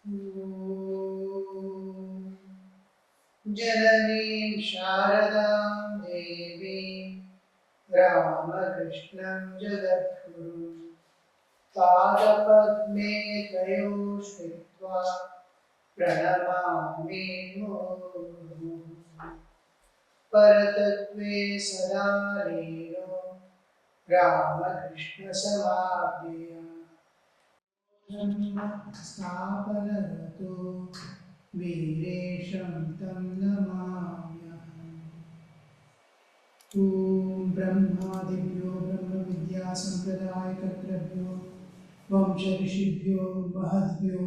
Janani Sharadam Devi Ramakrishnan Jagadguru Padapadme Tayo Sthitva Pranamami Murmu Paratatve Sadareno Ramakrishna Samabhya Sthapanarato Viresham Tam Namamyaham Om Brahmadibhyo Brahma Vidya Sampradaya Katrabhyo Vamsha Rishibhyo Mahadbhyo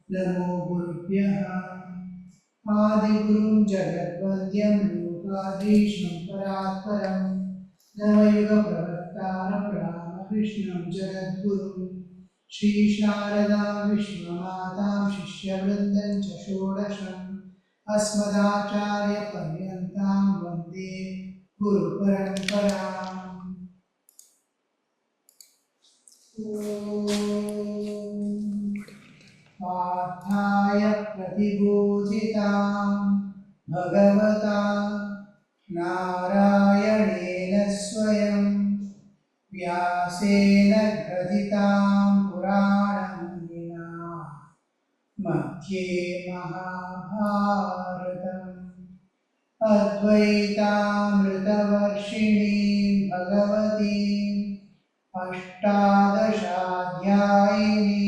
Namo Gurubhyaha Adi Gurum Jagat Vandyam Lokadisham Paratparam Navayuga Pravartana Ramakrishnan Jagat Guru Shri Sharada Vishwamatam Shishyavrindam Cha Shodasham Asmadacharya Paryantam Vande Guru Paramparam Pathaya Pratibodhitam Bhagavata Narayanena Swayam Vyasena Graditam Puranamina Madhye Mahabharatam Advaitamritavarshini Bhagavati Ashtadashaധ്യായിനി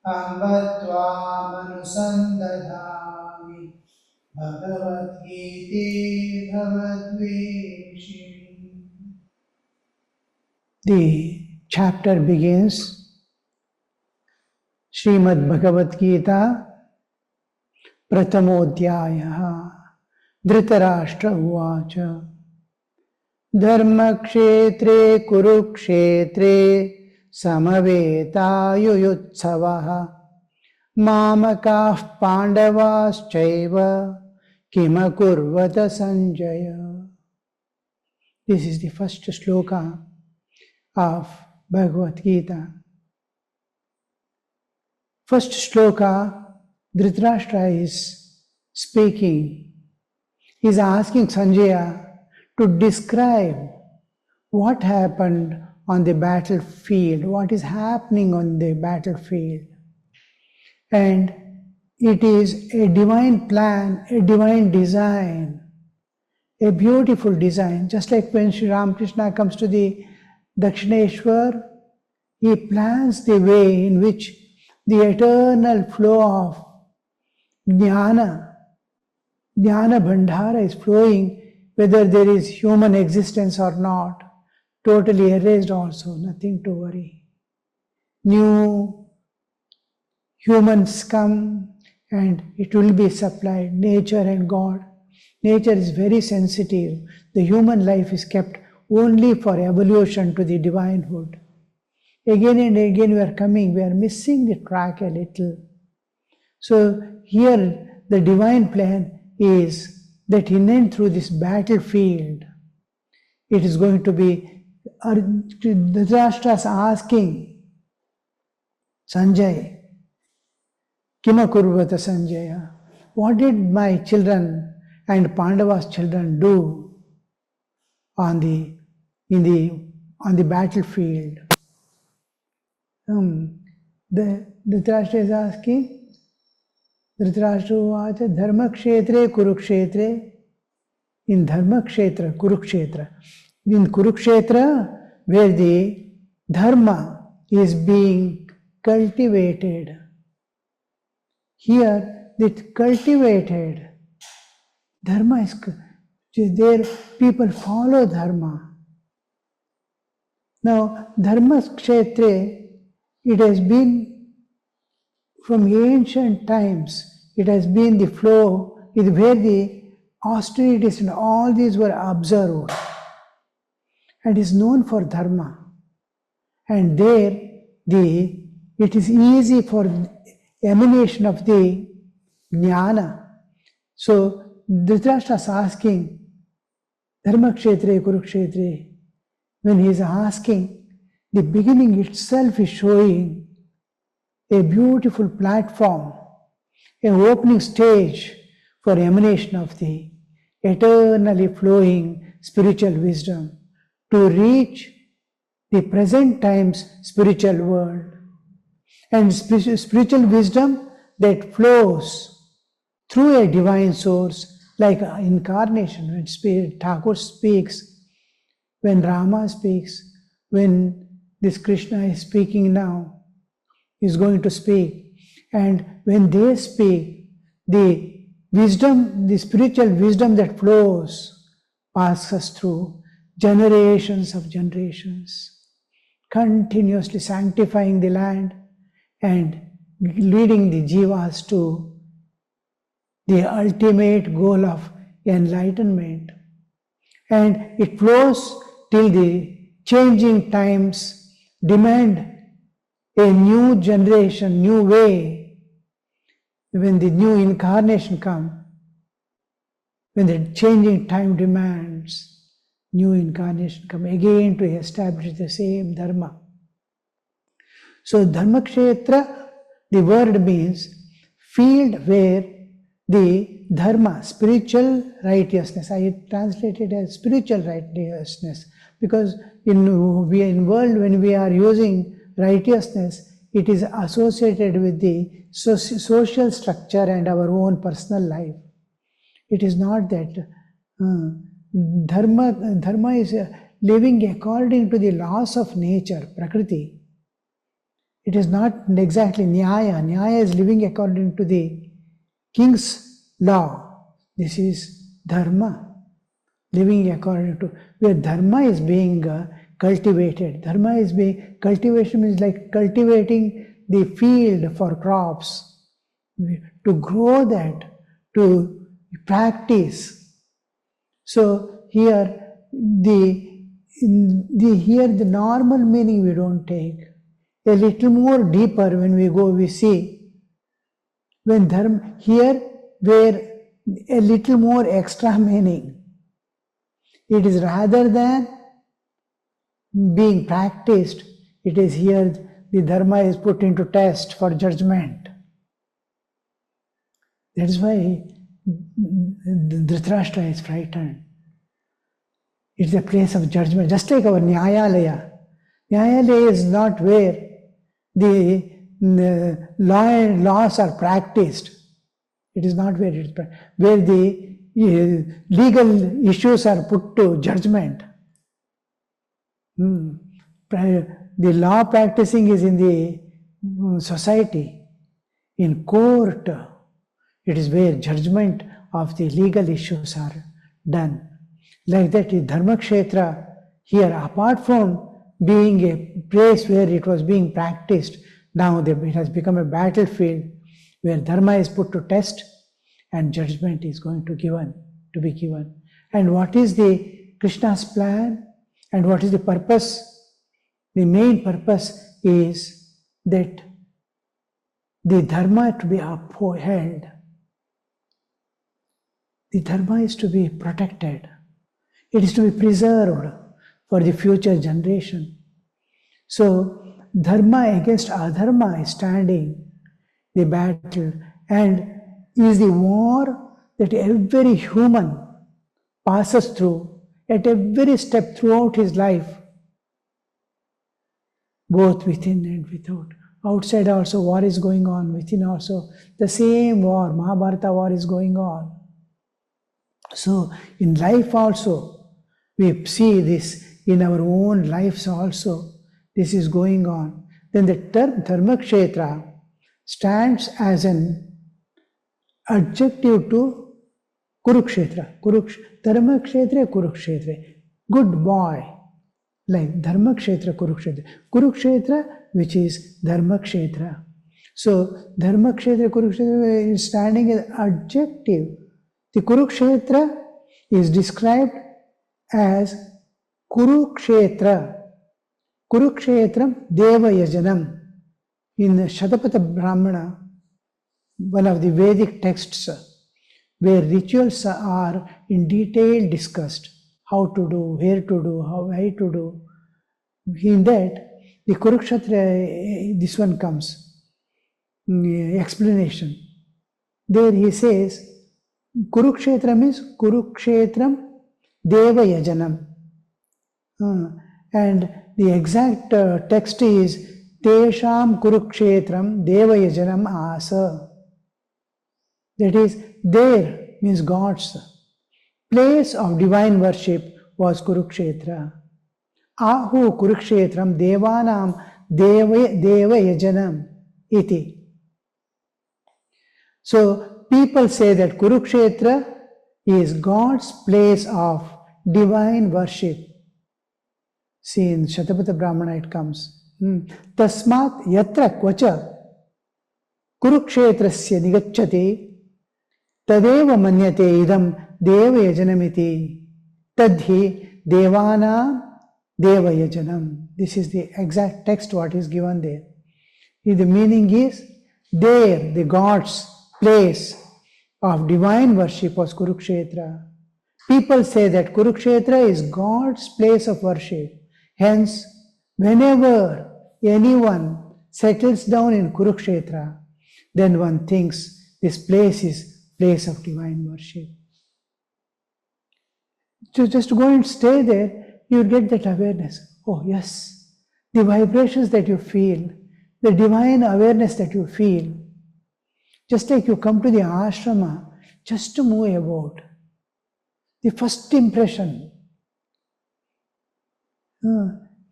Ambatvamanusandathami Bhagavad-gite Bhavadveshini. The chapter begins Srimad Bhagavad Gita Pratamodhyaya Dhritarashtra Uvacha Dharmakshetre Kurukshetre Samaveta-yuyutsavaha Mamakah Pandavaschaiva Kimakurvata Sanjaya. This is the first sloka of Bhagavad Gita. First sloka, Dhritarashtra is speaking. He is asking Sanjaya to describe what happened on the battlefield, what is happening on the battlefield. And it is a divine plan, a divine design, a beautiful design. Just like when Sri Ramakrishna comes to the Dakshineshwar, he plans the way in which the eternal flow of Jnana Bhandara is flowing, whether there is human existence or not, totally erased also, nothing to worry. New humans come and it will be supplied, nature and God. Nature is very sensitive. The human life is kept only for evolution to the divinehood. Again and again we are coming, we are missing the track a little. So here the divine plan is that in and through this battlefield, it is going to be, Dhritarashtra is asking Sanjay, Kima Kurvata Sanjaya, what did my children and Pandava's children do on the battlefield? The Dhritarashtra is asking, Dhritarashtra Uvacha Dharmakshetre Kurukshetre. In Dharmakshetra, Kurukshetra. In Kurukshetra, where the Dharma is being cultivated. Here, the cultivated Dharma is there, people follow Dharma. Now, Dharmakshetre, it has been from ancient times, it has been the flow where the austerities and all these were observed and is known for Dharma. And there it is easy for emanation of the Jnana. So Dhritarashtra is asking, Dharmakshetre Kurukshetre, when he is asking, the beginning itself is showing a beautiful platform, an opening stage for emanation of the eternally flowing spiritual wisdom to reach the present time's spiritual world. And spiritual wisdom that flows through a divine source like incarnation. When Spirit Thakur speaks, when Rama speaks, when this Krishna is speaking now, is going to speak. And when they speak, the wisdom, the spiritual wisdom that flows passes through generations of generations, continuously sanctifying the land and leading the jivas to the ultimate goal of enlightenment. And it flows till the changing times demand a new generation, new way. When the new incarnation comes, when the changing time demands, new incarnation come again to establish the same dharma. So dharma kshetra, the word means field where the dharma, spiritual righteousness. I translated as spiritual righteousness because in world when we are using righteousness, it is associated with the social structure and our own personal life. It is not that dharma is living according to the laws of nature, prakriti. It is not exactly nyaya. Nyaya is living according to the king's law. This is dharma, living according to where dharma is being cultivated. Dharma is being cultivation is like cultivating the field for crops, to grow that, to practice. So here the normal meaning we don't take. A little more deeper when we go, we see when dharma here where a little more extra meaning. It is rather than being practiced, it is here the dharma is put into test for judgment. That is why Dhritarashtra is frightened. It's a place of judgment, just like our Nyayalaya. Nyayalaya is not where the laws are practiced. It is not where it is practiced. Where the legal issues are put to judgment. The law practicing is in the society. In court, it is where judgment of the legal issues are done. Like that, in Dharma Kshetra, here, apart from being a place where it was being practiced, now it has become a battlefield where Dharma is put to test and judgment is going to be given. And what is the Krishna's plan and what is the purpose? The main purpose is that the Dharma to be upheld. The Dharma is to be protected. It is to be preserved for the future generation. So, Dharma against Adharma is standing the battle and is the war that every human passes through at every step throughout his life, both within and without. Outside also war is going on, within also the same war, Mahabharata war is going on. So, in life also, we see this in our own lives also. This is going on. Then the term Dharma Kshetra stands as an adjective to Kurukshetra. Dharma Kshetra, Kurukshetra. Good boy. Like Dharma Kshetra, Kurukshetra. Kurukshetra, which is Dharma Kshetra. So, Dharma Kshetra, Kurukshetra is standing as adjective. The Kurukshetra is described as Kurukshetra. Kurukshetram Deva Yajanam. In Shatapatha Brahmana, one of the Vedic texts, where rituals are in detail discussed, how to do, where to do, why to do. In that, the Kurukshetra, this one comes. explanation. There he says, Kurukshetram is Kurukshetram Deva Yajanam. And the exact text is Tesham Kurukshetram Deva Yajanam Asa. That is, there means God's place of divine worship was Kurukshetra. Ahu Kurukshetram Devanam Deva Yajanam iti. So people say that Kurukshetra is God's place of divine worship. See, in Shatapatha Brahmana it comes. Tasmat yatra kvacha Kurukshetrasya nigacchati tadeva manyate idam deva yajanamiti tadhi devana deva yajanam. This is the exact text what is given there. The meaning is, there the God's place of divine worship was Kurukshetra. People say that Kurukshetra is God's place of worship. Hence, whenever anyone settles down in Kurukshetra, then one thinks this place is place of divine worship. So just go and stay there, you will get that awareness. Oh yes, the vibrations that you feel, the divine awareness that you feel, just like you come to the ashrama just to move about. The first impression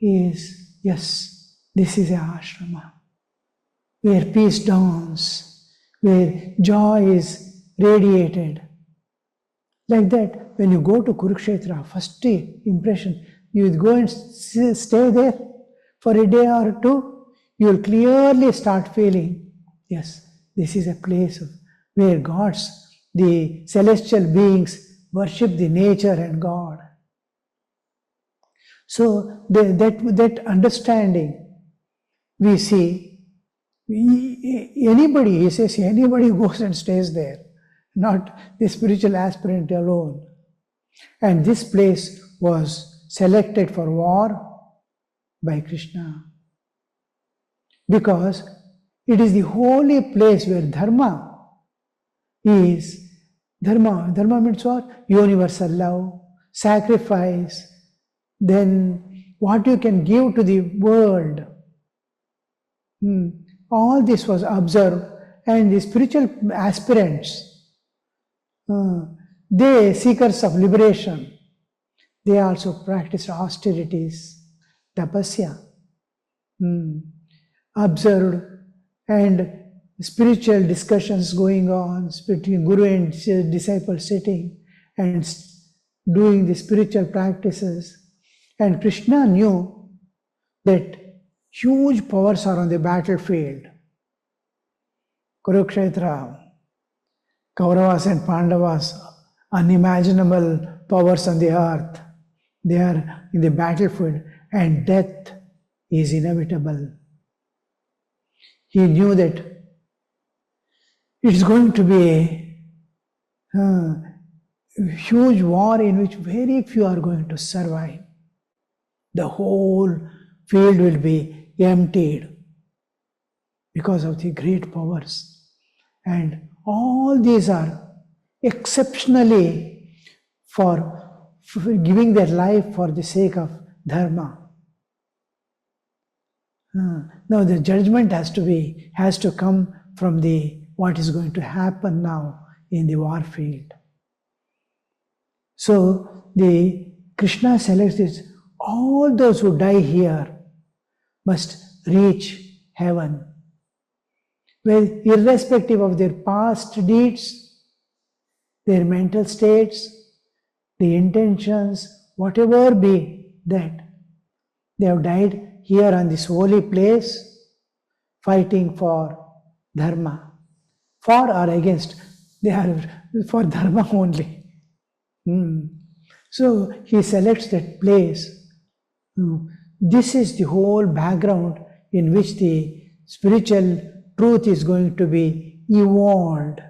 is, yes, this is an ashrama where peace dawns, where joy is radiated. Like that, when you go to Kurukshetra, first impression, you go and stay there for a day or two, you will clearly start feeling, yes, this is a place where the celestial beings worship the nature and God. So that understanding we see, anybody, he says, anybody goes and stays there, not the spiritual aspirant alone. And this place was selected for war by Krishna, because it is the holy place where dharma is. Dharma means what? Universal love, sacrifice, then what you can give to the world. All this was observed, and the spiritual aspirants, they, seekers of liberation, they also practiced austerities, tapasya, observed, and spiritual discussions going on between guru and disciple sitting and doing the spiritual practices. And Krishna knew that huge powers are on the battlefield. Kurukshetra, Kauravas and Pandavas, unimaginable powers on the earth. They are in the battlefield, and death is inevitable. He knew that it is going to be a huge war in which very few are going to survive. The whole field will be emptied because of the great powers. And all these are exceptionally for giving their life for the sake of dharma. Now the judgment has to come from what is going to happen now in the war field. So the Krishna selects this, all those who die here must reach heaven. Well, irrespective of their past deeds, their mental states, the intentions, whatever be that, they have died here on this holy place, fighting for dharma. For or against, they are for dharma only. So he selects that place. This is the whole background in which the spiritual truth is going to be evolved.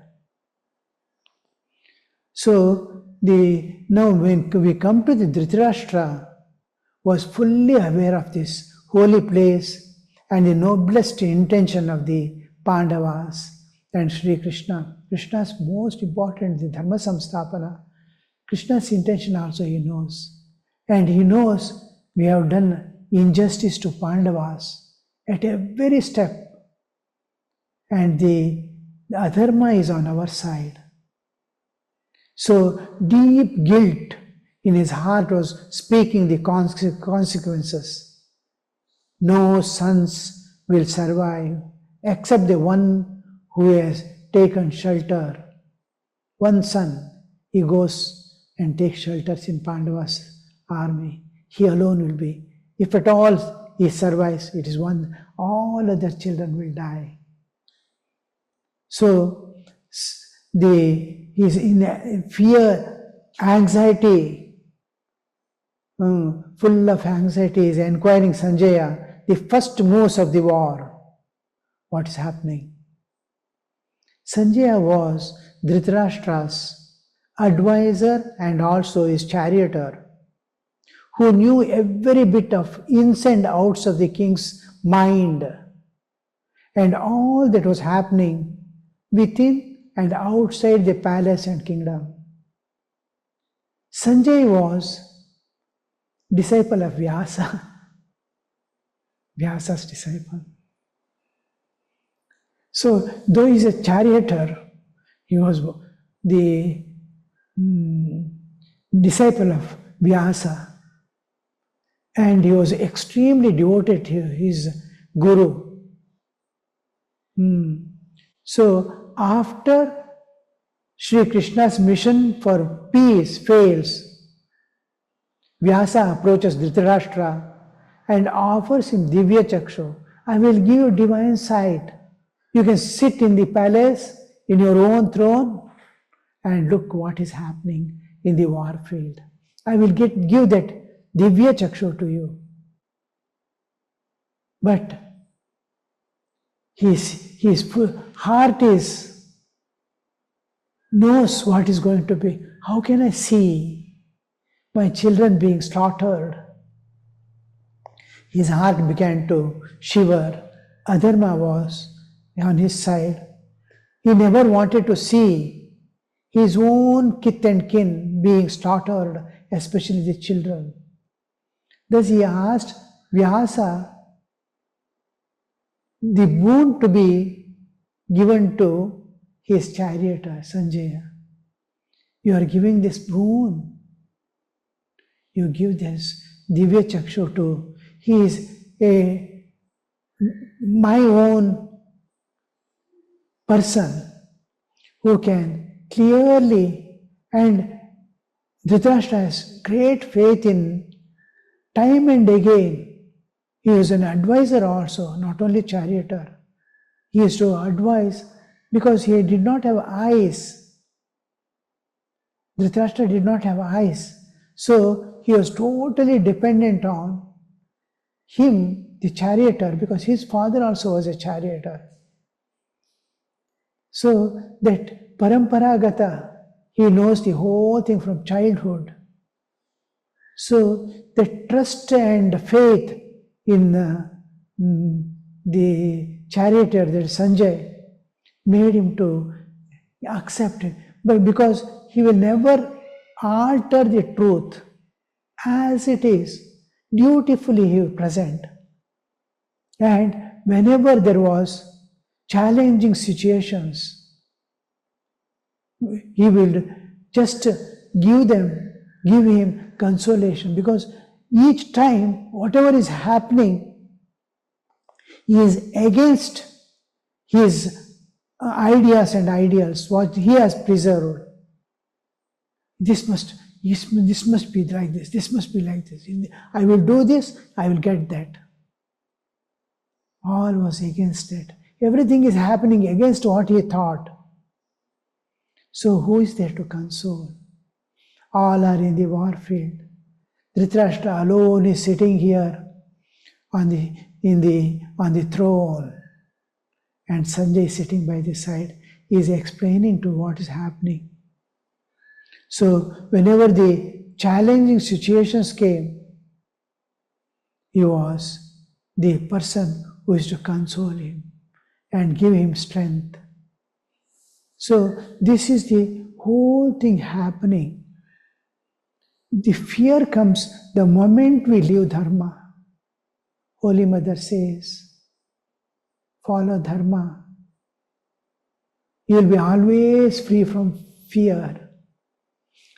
So now when we come to the Dhritarashtra, was fully aware of this holy place and the noblest intention of the Pandavas and Sri Krishna. Krishna's most important, the Dharma Samstapana. Krishna's intention also he knows. And he knows we have done injustice to Pandavas at every step. And the adharma is on our side. So deep guilt in his heart was speaking the consequences. No sons will survive except the one who has taken shelter. One son, he goes and takes shelters in Pandava's army. He alone will be. If at all he survives, it is one. All other children will die. So he's in fear, anxiety, full of anxiety, is inquiring Sanjaya the first moves of the war. What is happening? Sanjaya was Dhritarashtra's advisor and also his charioteer, who knew every bit of ins and outs of the king's mind and all that was happening within and outside the palace and kingdom. Sanjay was disciple of Vyasa, Vyasa's disciple. So, though he is a charioteer, he was the disciple of Vyasa, and he was extremely devoted to his guru. So, after Sri Krishna's mission for peace fails, Vyasa approaches Dhritarashtra and offers him Divya Chakshu. I will give you divine sight. You can sit in the palace, in your own throne, and look what is happening in the war field. I will give that Divya Chakshu to you. But his heart knows what is going to be. How can I see my children being slaughtered? His heart began to shiver. Adharma was on his side. He never wanted to see his own kith and kin being slaughtered, especially the children. Thus he asked Vyasa the boon to be given to his charioteer, Sanjaya. You are giving this boon. You give this Divya Chakshu to, he is my own person who can clearly, and Dhritarashtra has great faith in time and again. He is an advisor also, not only charioteer. He is to advise because he did not have eyes. Dhritarashtra did not have eyes. So he was totally dependent on him, the charioteer, because his father also was a charioteer. So that paramparagata, he knows the whole thing from childhood. So the trust and faith in the charioteer, that Sanjay, made him to accept it. But because he will never alter the truth as it is, dutifully he will present. And whenever there was challenging situations, he will just give him consolation, because each time, whatever is happening, he is against his ideas and ideals, what he has preserved. This must be like this, this must be like this. I will do this, I will get that. All was against it. Everything is happening against what he thought. So who is there to console? All are in the war field. Dhritarashtra alone is sitting here on the throne, and Sanjay is sitting by the side. He is explaining to what is happening. So whenever the challenging situations came, he was the person who is to console him and give him strength. So this is the whole thing happening. The fear comes the moment we leave dharma. Holy Mother says, follow dharma. You will be always free from fear.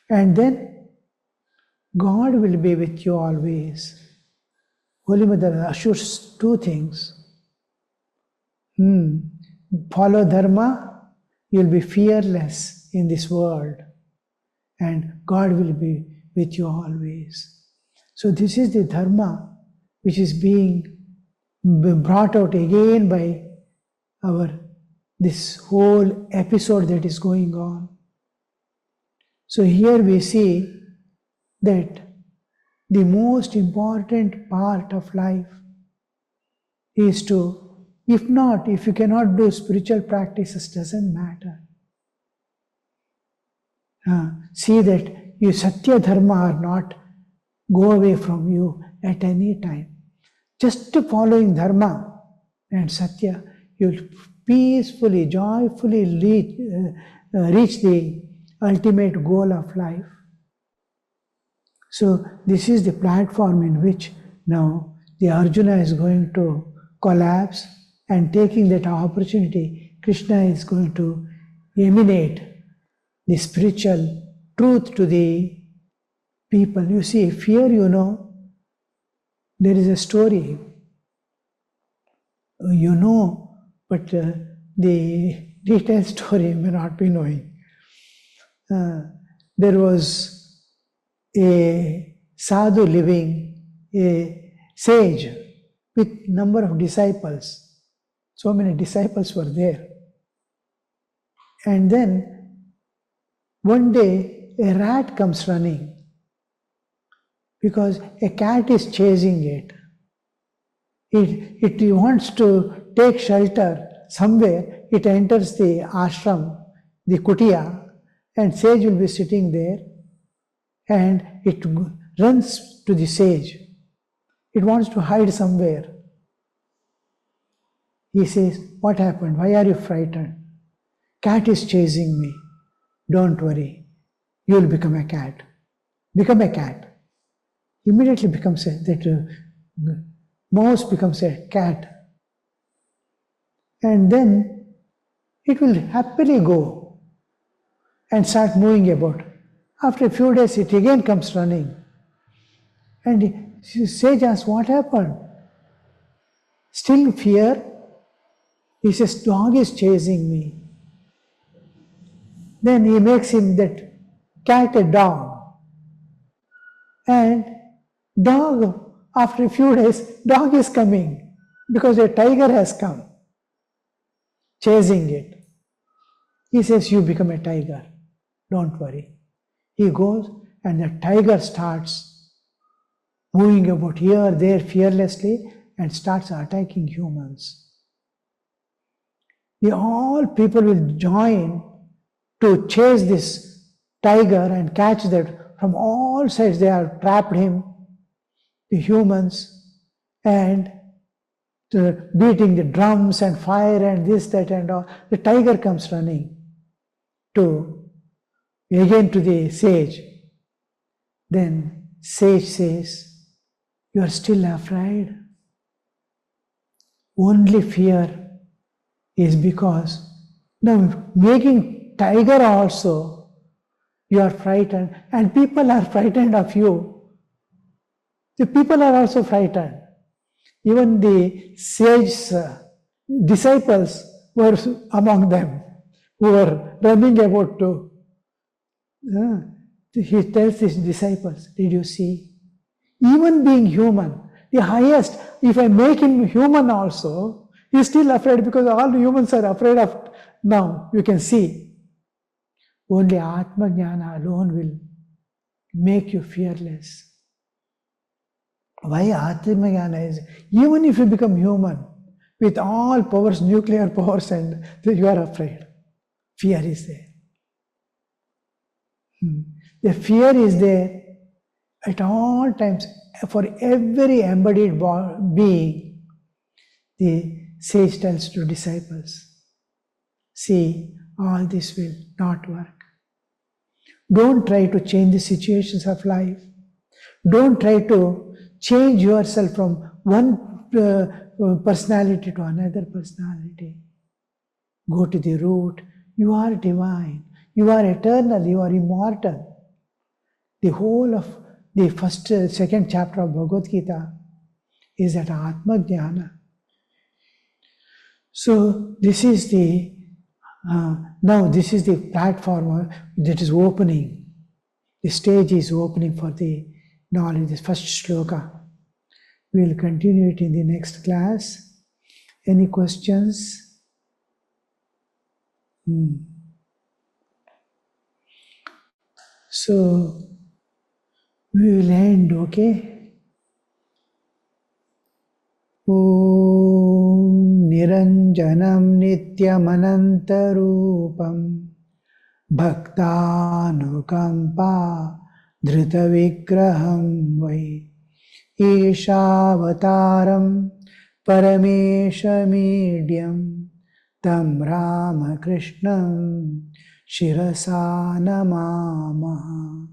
And then God will be with you always. Holy Mother assures two things. Follow dharma, you will be fearless in this world. And God will be with you always. So this is the dharma which is being brought out again by this whole episode that is going on. So here we see that the most important part of life is to, if you cannot do spiritual practices, doesn't matter. See that you Satya Dharma are not go away from you at any time. Just following Dharma and Satya, you'll peacefully, joyfully reach the ultimate goal of life. So this is the platform in which now the Arjuna is going to collapse, and taking that opportunity, Krishna is going to emanate the spiritual truth to the people. You see, fear, there is a story, but the detailed story may not be knowing. There was a sadhu living, a sage with number of disciples. So many disciples were there. And then one day a rat comes running because a cat is chasing it. It wants to take shelter somewhere. It enters the ashram, the kutia, and sage will be sitting there, and it runs to the sage. It wants to hide somewhere. He says, "What happened? Why are you frightened?" "Cat is chasing me." "Don't worry, you will become a cat." Become a cat. Immediately becomes mouse becomes a cat. And then it will happily go and start moving about. After a few days, it again comes running. And the sage asks, "What happened?" Still fear. He says, "Dog is chasing me." Then he makes him that cat a dog. And dog, after a few days, dog is coming because a tiger has come chasing it. He says, "You become a tiger. Don't worry." He goes and the tiger starts moving about here, there fearlessly and starts attacking humans. All people will join to chase this tiger and catch that. From all sides they have trapped him, the humans, and beating the drums and fire and this, that and all. The tiger comes running again to the sage. Then sage says, "You are still afraid? Only fear is because now making tiger also you are frightened, and people are frightened of you. The people are also frightened. Even the sage's disciples were among them who were running about too. He tells his disciples, "Did you see? Even being human, the highest, if I make him human also, he is still afraid because all humans are afraid of now. You can see. Only Atma Jnana alone will make you fearless." Why Atma Jnana is, even if you become human, with all powers, nuclear powers, and you are afraid. Fear is there. The fear is there at all times for every embodied being. The sage tells to disciples, see, all this will not work. Don't try to change the situations of life. Don't try to change yourself from one personality to another personality. Go to the root. You are divine. You are eternal. You are immortal. The whole of the second chapter of Bhagavad Gita is that Atma Jnana. So this is the now this is the platform that is opening. The stage is opening for the knowledge. The first shloka. We will continue it in the next class. Any questions? So we will end, okay? Om Niranjanam Nityamanantarupam Bhaktanukampa Dhritavigraham Vai Ishavataram Parameshamidhyam Tam Ramakrishnam Shirasa Namamaha.